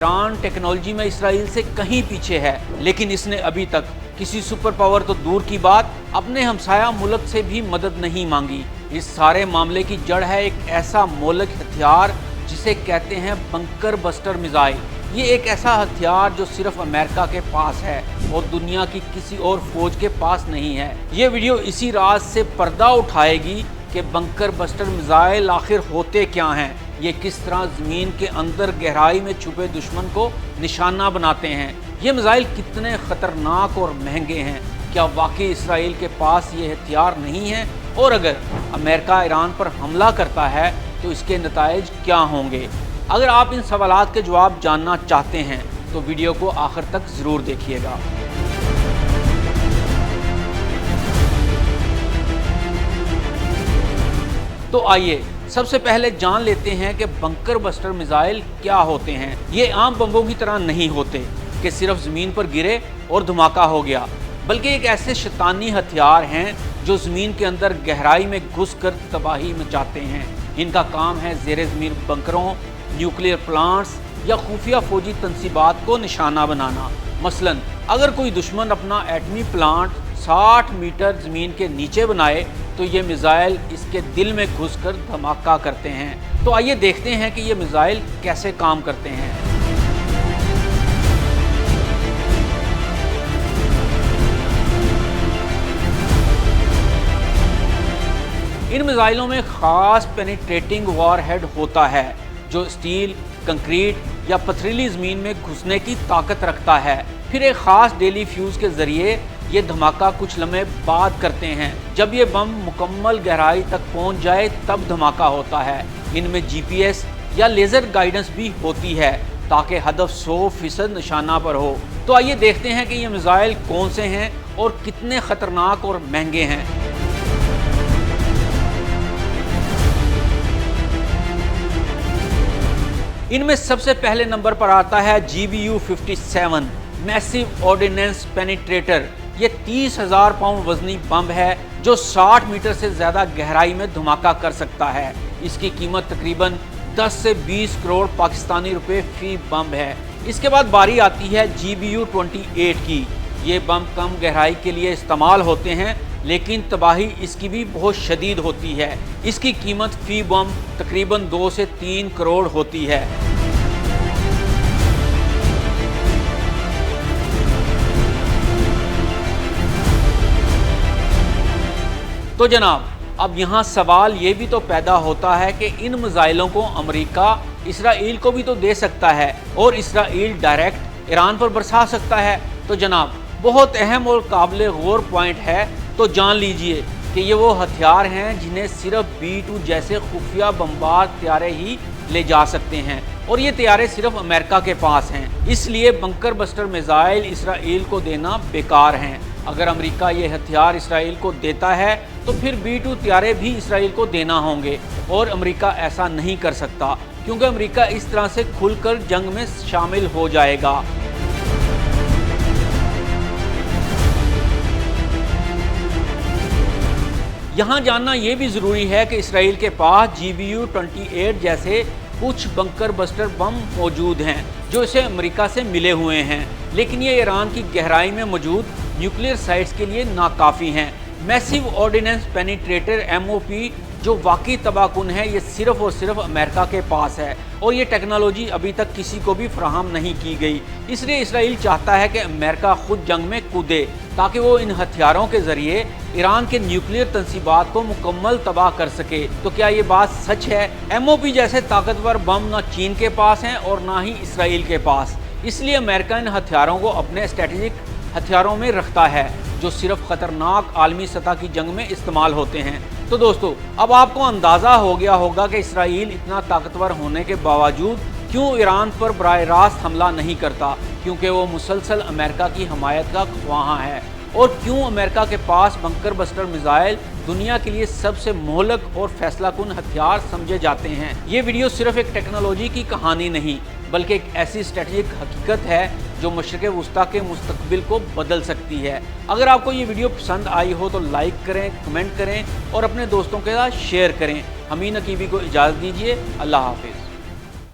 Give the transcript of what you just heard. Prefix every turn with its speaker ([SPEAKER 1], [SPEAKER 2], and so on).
[SPEAKER 1] Iran technology में Israel से कहीं पीछे है, लेकिन इसने अभी तक किसी सुपर पावर तो दूर की बात अपने हमसाया मुल्क से भी मदद नहीं मांगी। इस सारे मामले की जड़ है एक ऐसा मौलिक हथियार जिसे कहते हैं बंकर बस्टर मिसाइल। ये एक ऐसा हथियार जो सिर्फ अमेरिका के पास है और दुनिया की किसी और फौज के पास नहीं है। ये वीडियो इसी राज से पर्दा उठाएगी कि बंकर बस्टर मिसाइल आखिर होते क्या हैं, ये किस तरह ज़मीन के अंदर गहराई में छुपे दुश्मन को निशाना बनाते हैं, ये मिसाइल कितने ख़तरनाक और महंगे हैं, क्या वाकई इसराइल के पास ये हथियार नहीं है, और अगर अमेरिका ईरान पर हमला करता है तो इसके नताइज क्या होंगे। अगर आप इन सवालात के जवाब जानना चाहते हैं तो वीडियो को आखिर तक ज़रूर देखिएगा। तो आइए सबसे पहले जान लेते हैं कि बंकर बस्टर मिसाइल क्या होते हैं। ये आम बम्बों की तरह नहीं होते कि सिर्फ ज़मीन पर गिरे और धमाका हो गया, बल्कि एक ऐसे शैतानी हथियार हैं जो ज़मीन के अंदर गहराई में घुसकर तबाही मचाते हैं। इनका काम है ज़ेरे ज़मीन बंकरों, न्यूक्लियर प्लांट्स या खुफिया फौजी तंसीबात को निशाना बनाना। मसलन अगर कोई दुश्मन अपना एटमी प्लांट 60 मीटर ज़मीन के नीचे बनाए तो ये मिसाइल इसके दिल में घुसकर धमाका करते हैं। तो आइए देखते हैं कि ये मिसाइल कैसे काम करते हैं। इन मिसाइलों में खास पेनिट्रेटिंग वॉरहेड होता है जो स्टील, कंक्रीट या पथरीली ज़मीन में घुसने की ताकत रखता है। फिर एक ख़ास डेली फ्यूज़ के ज़रिए ये धमाका कुछ लम्हे बाद करते हैं। जब ये बम मुकम्मल गहराई तक पहुंच जाए तब धमाका होता है। इनमें जीपीएस या लेज़र गाइडेंस भी होती है ताकि हदफ 100% निशाना पर हो। तो आइए देखते हैं कि ये मिसाइल कौन से हैं और कितने ख़तरनाक और महंगे हैं। इनमें सबसे पहले नंबर पर आता है GBU-57 मैसिव ऑर्डिनेंस पेनिट्रेटर। ये 30,000 पाउंड वजनी बम है जो 60 मीटर से ज़्यादा गहराई में धमाका कर सकता है। इसकी कीमत तकरीबन 10 से 20 करोड़ पाकिस्तानी रुपए फी बम है। इसके बाद बारी आती है GBU-28 की। ये बम कम गहराई के लिए इस्तेमाल होते हैं, लेकिन तबाही इसकी भी बहुत शदीद होती है। इसकी कीमत फी बम तकरीबन 2 से 3 करोड़ होती है। तो जनाब, अब यहाँ सवाल ये भी तो पैदा होता है कि इन मिसाइलों को अमेरिका इसराइल को भी तो दे सकता है और इसराइल डायरेक्ट ईरान पर बरसा सकता है। तो जनाब, बहुत अहम और काबिल गौर पॉइंट है। तो जान लीजिए कि ये वो हथियार हैं जिन्हें सिर्फ B-2 जैसे खुफिया बमबार तैयारे ही ले जा सकते हैं, और ये तैयारे सिर्फ अमेरिका के पास हैं। इसलिए बंकर बस्टर मिसाइल इसराइल को देना बेकार हैं। अगर अमेरिका ये हथियार इसराइल को देता है तो फिर B-2 तैयारे भी इसराइल को देना होंगे, और अमेरिका ऐसा नहीं कर सकता क्योंकि अमेरिका इस तरह से खुलकर जंग में शामिल हो जाएगा। यहाँ जानना ये भी ज़रूरी है कि इसराइल के पास GBU-28 जैसे कुछ बंकर बस्टर बम मौजूद हैं जो इसे अमेरिका से मिले हुए हैं, लेकिन ये ईरान की गहराई में मौजूद न्यूक्लियर साइट्स के लिए नाकाफ़ी हैं। मैसिव ऑर्डिनेंस पेनिट्रेटर MOP जो वाकई तबाहकुन है, ये सिर्फ और सिर्फ अमेरिका के पास है, और ये टेक्नोलॉजी अभी तक किसी को भी फराहम नहीं की गई। इसलिए इसराइल चाहता है कि अमेरिका खुद जंग में कूदे ताकि वो इन हथियारों के ज़रिए ईरान के न्यूक्लियर तंसीबात को मुकम्मल तबाह कर सके। तो क्या ये बात सच है? MOP जैसे ताकतवर बम ना चीन के पास हैं और ना ही इसराइल के पास। इसलिए अमेरिका इन हथियारों को अपने स्ट्रेटेजिक हथियारों में रखता है जो सिर्फ ख़तरनाक आलमी सतह की जंग में इस्तेमाल होते हैं। तो दोस्तों, अब आपको अंदाज़ा हो गया होगा कि इसराइल इतना ताकतवर होने के बावजूद क्यों ईरान पर बराह रास्त हमला नहीं करता, क्योंकि वो मुसलसल अमेरिका की हमायत का ख्वाहां है। और क्यों अमेरिका के पास बंकर बस्टर मिसाइल दुनिया के लिए सबसे मोहलक और फैसलाकुन हथियार समझे जाते हैं। ये वीडियो सिर्फ एक टेक्नोलॉजी की कहानी नहीं, बल्कि एक ऐसी स्ट्रेटेजिक हकीकत है जो मशरिक़ वुस्ता के मुस्तकबिल को बदल सकती है। अगर आपको ये वीडियो पसंद आई हो तो लाइक करें, कमेंट करें और अपने दोस्तों के साथ शेयर करें। हमीन अकीबी को इजाज़त दीजिए। अल्लाह हाफिज़।